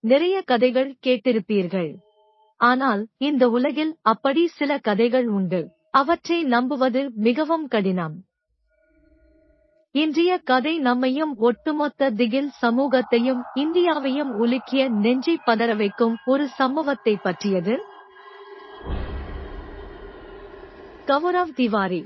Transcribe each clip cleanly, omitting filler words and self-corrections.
நிறைய கதைகள் கேட்டிருப்பீர்கள். ஆனால் இந்த உலகில் அப்படி சில கதைகள் உண்டு. அவற்றை நம்புவது மிகவும் கடினம். இன்றைய கதை நம்மையும் ஒட்டுமொத்த திகில் சமூகத்தையும் இந்தியாவையும் உலுக்கிய நெஞ்சை பதற வைக்கும் ஒரு சம்பவத்தை பற்றியது. கௌரவ் திவாரி.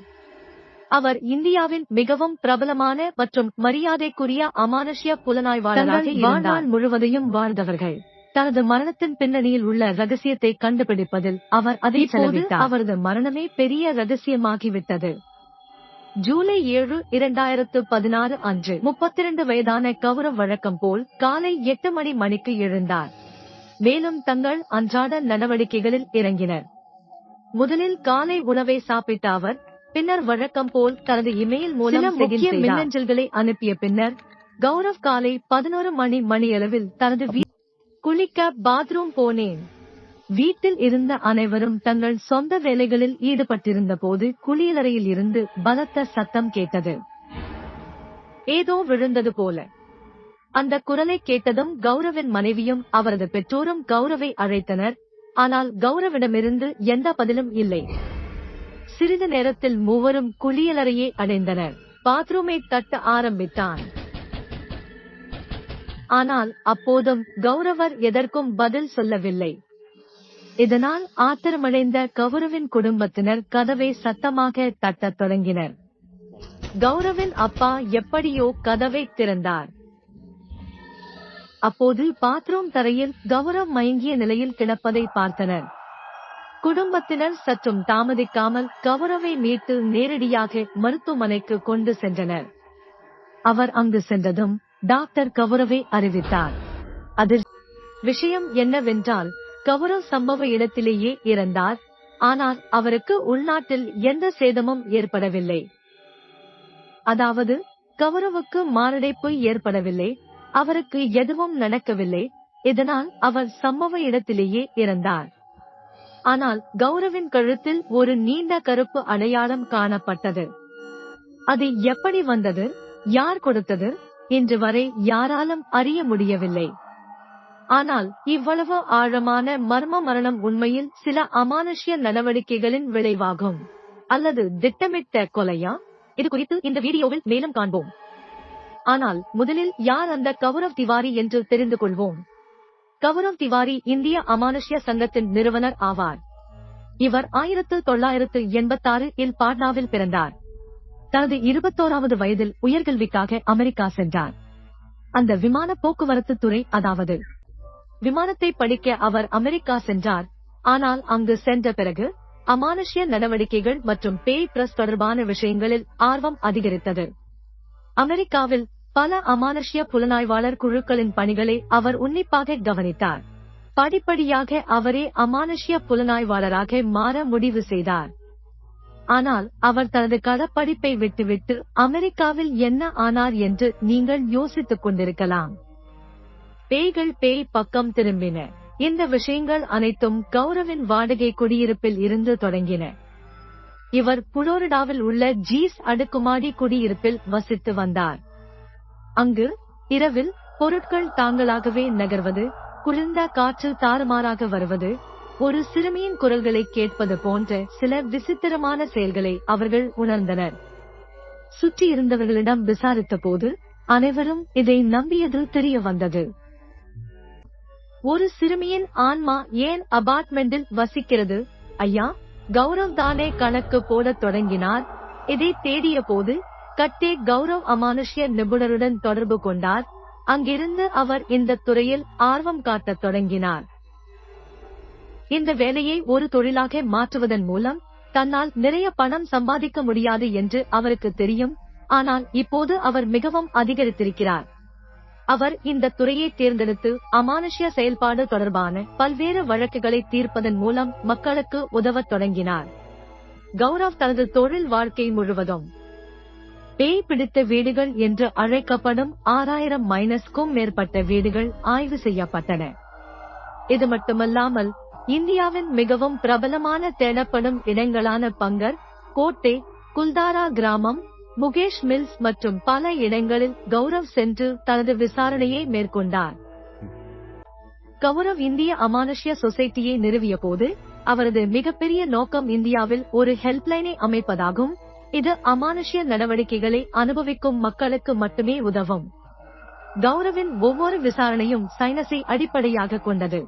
அவர் இந்தியாவின் மிகவும் பிரபலமான மற்றும் மரியாதைக்குரிய அமானுஷ்ய புலனாய்வாளராக வாழ்நாள் முழுவதையும் வாழ்ந்தவர்கள். தனது மரணத்தின் பின்னணியில் உள்ள ரகசியத்தை கண்டுபிடிப்பதில் அவர் அதை செலவிட்டார். அவரது மரணமே பெரிய ரகசியமாகிவிட்டது. ஜூலை 7, 2016 அன்று 32 வயதான கௌரவ் வழக்கம் போல் காலை 8 மணிக்கு எழுந்தார். மேலும் தங்கள் அன்றாட நடவடிக்கைகளில் இறங்கினர். முதலில் காலை உணவை சாப்பிட்ட அவர் பின்னர் வழக்கம் போல் தனது இமெயில் மூலம் முக்கிய மின்னஞ்சல்களை அனுப்பிய பின்னர் கௌரவ் காலை 11 மணியளவில் தனது குளிக்க பாத்ரூம் போனேன். வீட்டில் இருந்த அனைவரும் தங்கள் சொந்த வேலைகளில் ஈடுபட்டிருந்த போது குளியலறையில் இருந்து பலத்த சத்தம் கேட்டது. ஏதோ விழுந்தது போல. அந்த குரலை கேட்டதும் கௌரவின் மனைவியும் அவரது பெற்றோரும் கௌரவை அழைத்தனர். ஆனால் கௌரவிடமிருந்து எந்த பதிலும் இல்லை. சிறிது நேரத்தில் மூவரும் குளியலறையை அடைந்தனர். பாத்ரூமை தட்ட ஆரம்பித்தான். ஆனால் அப்போதும் கௌரவர் எதற்கும் பதில் சொல்லவில்லை. இதனால் ஆத்திரமடைந்த கௌரவின் குடும்பத்தினர் கதவை சத்தமாக தட்டத் தொடங்கினர். கௌரவின் அப்பா எப்படியோ கதவை திறந்தார். அப்போது பாத்ரூம் தரையில் கௌரவ் மயங்கிய நிலையில் கிடப்பதை பார்த்தனர். குடும்பத்தினர் சற்றும் தாமதிக்காமல் கௌரவை மீட்டு நேரடியாக மருத்துவமனைக்கு கொண்டு சென்றனர். அவர் அங்கு சென்றதும் டாக்டர் கௌரவை அறிவித்தார். அதில் விஷயம் என்னவென்றால் கௌரவ் சம்பவ இடத்திலேயே இறந்தார். ஆனால் அவருக்கு உள்நாட்டில் எந்த சேதமும் ஏற்படவில்லை. அதாவது கௌரவுக்கு மாரடைப்பு ஏற்படவில்லை. அவருக்கு எதுவும் நடக்கவில்லை. இதனால் அவர் சம்பவ இடத்திலேயே இறந்தார். ஆனால் கௌரவின் கழுத்தில் ஒரு நீண்ட கருப்பு அடையாளம் காணப்பட்டது. அது எப்படி வந்தது, யார் கொடுத்தது, இன்று வரை யாராலும் அறிய முடியவில்லை. ஆனால் இவ்வளவு ஆழமான மர்ம மரணம் உண்மையில் சில அமானுஷ்ய நடவடிக்கைகளின் விளைவாகும். அல்லது திட்டமிட்ட கொலையா? இது குறித்து இந்த வீடியோவில் மேலும் காண்போம். ஆனால் முதலில் யார் அந்த கௌரவ் திவாரி என்று தெரிந்து கொள்வோம். கௌரவ் திவாரி இந்திய அமானுஷ்ய சங்கத்தின் நிறுவனர் ஆவார். இவர் 1986 இல் பாட்னாவில் பிறந்தார். தனது 21வது வயதில் உயர்கல்விக்காக அமெரிக்கா சென்றார். அந்த விமான போக்குவரத்து துறை, அதாவது விமானத்தை படிக்க அவர் அமெரிக்கா சென்றார். ஆனால் அங்கு சென்ற பிறகு அமானுஷ்ய நடவடிக்கைகள் மற்றும் பேய் பிரஸ் தொடர்பான விஷயங்களில் ஆர்வம் அதிகரித்தது. அமெரிக்காவில் பல அமானுஷ்ய புலனாய்வாளர் குழுக்களின் பணிகளை அவர் உன்னிப்பாக கவனித்தார். படிப்படியாக அவரே அமானுஷ்ய புலனாய்வாளராக மாற முடிவு செய்தார். ஆனால் அவர் தனது களப்படிப்பை விட்டுவிட்டு அமெரிக்காவில் என்ன ஆனார் என்று நீங்கள் யோசித்துக் கொண்டிருக்கலாம். பேய்கள் பேய் பக்கம் திரும்பின. இந்த விஷயங்கள் அனைத்தும் கௌரவின் வாடகை குடியிருப்பில் இருந்து தொடங்கின. இவர் புளோரிடாவில் உள்ள ஜீஸ் அடுக்குமாடி குடியிருப்பில் வசித்து வந்தார். அங்கு இரவில் பொருட்கள் தாங்களாகவே நகர்வது, குளிர்ந்த காற்று தாறுமாறாக வருவது, ஒரு சிறுமியின் குரல்களை கேட்பது போன்ற சில விசித்திரமான செயல்களை அவர்கள் உணர்ந்தனர். சுற்றி இருந்தவர்களிடம் விசாரித்த போது அனைவரும் இதை நம்பியது தெரிய வந்தது. ஒரு சிறுமியின் ஆன்மா ஏன் அபார்ட்மெண்டில் வசிக்கிறது? ஐயா, கௌரவ் தானே கணக்கு போடத் தொடங்கினார். இதை தேடிய போது கட்டே கௌரவ் அமானுஷ்ய நிபுணருடன் தொடர்பு கொண்டார். அங்கிருந்து அவர் இந்த துறையில் ஆர்வம் காட்டத் தொடங்கினார். இந்த வேலையை ஒரு தொழிலாக மாற்றுவதன் மூலம் தன்னால் நிறைய பணம் சம்பாதிக்க முடியாது என்று அவருக்கு தெரியும். ஆனால் இப்போது அவர் மிகவும் அதிகரித்திருக்கிறார். அவர் இந்த துறையை தேர்ந்தெடுத்து அமானுஷ்ய செயல்பாடு தொடர்பான பல்வேறு வழக்குகளை தீர்ப்பதன் மூலம் மக்களுக்கு உதவத் தொடங்கினார். கௌரவ் தனது தொழில் வாழ்க்கை முழுவதும் பேய் பிடித்த வீடுகள் என்று அழைக்கப்படும் 6000-க்கும் மேற்பட்ட வீடுகள் ஆய்வு செய்யப்பட்டன. இது மட்டுமல்லாமல் இந்தியாவின் மிகவும் பிரபலமான தேடப்படும் இடங்களான பங்கர், கோட்டை, குல்தாரா கிராமம், முகேஷ் மில்ஸ் மற்றும் பல இடங்களில் கௌரவ் சென்று தனது விசாரணையை மேற்கொண்டார். கௌரவ் இந்திய அமானுஷ்ய சொசைட்டியை நிறுவிய போது அவரது மிகப்பெரிய நோக்கம் இந்தியாவில் ஒரு ஹெல்ப்லைனை அமைப்பதாகும். இது அமானுஷ்ய நடவடிக்கைகளை அனுபவிக்கும் மக்களுக்கு மட்டுமே உதவும். கௌரவின் ஒவ்வொரு விசாரணையும் சைனஸை அடிப்படையாக கொண்டது.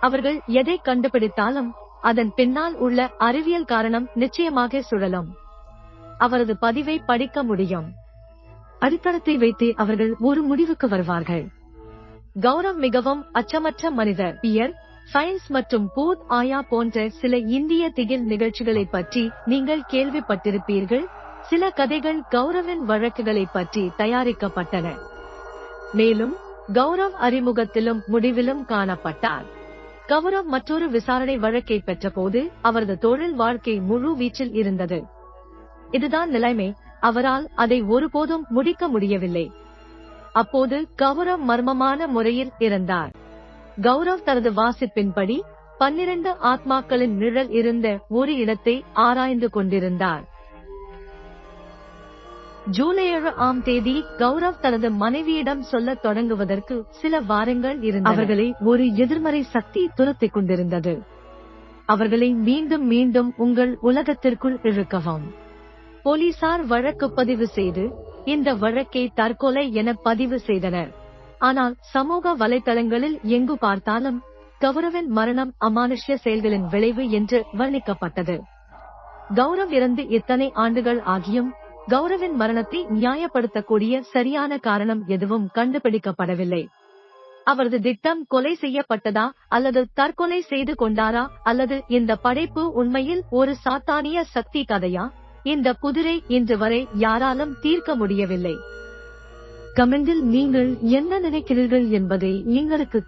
அவர்கள் எதை கண்டுபிடித்தாலும் அதன் பின்னால் உள்ள அறிவியல் காரணம் நிச்சயமாக சுழலும். அவரது பதிவை படிக்க முடியும். அடித்தளத்தை வைத்து அவர்கள் ஒரு முடிவுக்கு வருவார்கள். கௌரவ் மிகவும் அச்சமற்ற மனிதர். பியர், சயின்ஸ் மற்றும் பூத் ஆயா போன்ற சில இந்திய திகில் நிகழ்ச்சிகளை பற்றி நீங்கள் கேள்விப்பட்டிருப்பீர்கள். சில கதைகள் கௌரவின் வழக்குகளை பற்றி தயாரிக்கப்பட்டன. மேலும் கௌரவ் அறிமுகத்திலும் முடிவிலும் காணப்பட்டார். கௌரவ் மற்றொரு விசாரணை வழக்கை பெற்றபோது அவரது தொழில் வாழ்க்கை முழு வீச்சில் இருந்தது. இதுதான் நிலைமை. அவரால் அதை ஒருபோதும் முடிக்க முடியவில்லை. அப்போது கௌரவ் மர்மமான முறையில் இறந்தார். கௌரவ் தனது வாசிப்பின்படி 12 ஆத்மாக்களின் நிழல் இருந்த ஒரு இடத்தை ஆராய்ந்து கொண்டிருந்தார். ஜூலை 7ஆம் தேதி கௌரவ் தனது மனைவியிடம் சொல்லத் தொடங்குவதற்கு சில வாரங்கள் இருந்தன. அவர்களை ஒரு எதிர்மறை சக்தி துரத்திக் கொண்டிருந்தது. அவர்களை மீண்டும் மீண்டும் உங்கள் உலகத்திற்குள் இழுக்கவும். போலீசார் வழக்கு பதிவு செய்து இந்த வழக்கை தற்கொலை என பதிவு செய்தனர். ஆனால் சமூக வலைதளங்களில் எங்கு பார்த்தாலும் கௌரவின் மரணம் அமானுஷ்ய செயல்களின் விளைவு என்று வர்ணிக்கப்பட்டது. கௌரவ் இறந்து இத்தனை ஆண்டுகள் ஆகியும் கௌரவின் மரணத்தை நியாயப்படுத்தக்கூடிய சரியான காரணம் எதுவும் கண்டுபிடிக்கப்படவில்லை. அவரது திட்டம் கொலை செய்யப்பட்டதா அல்லது தற்கொலை செய்து கொண்டாரா அல்லது இந்த படைப்பு உண்மையில் ஒரு சாத்தானிய சக்தி கதையா? இந்த புதிரை இன்று வரை யாராலும் தீர்க்க முடியவில்லை. கமெண்டில் நீங்கள் என்ன நினைக்கிறீர்கள் என்பதை எங்களுக்கு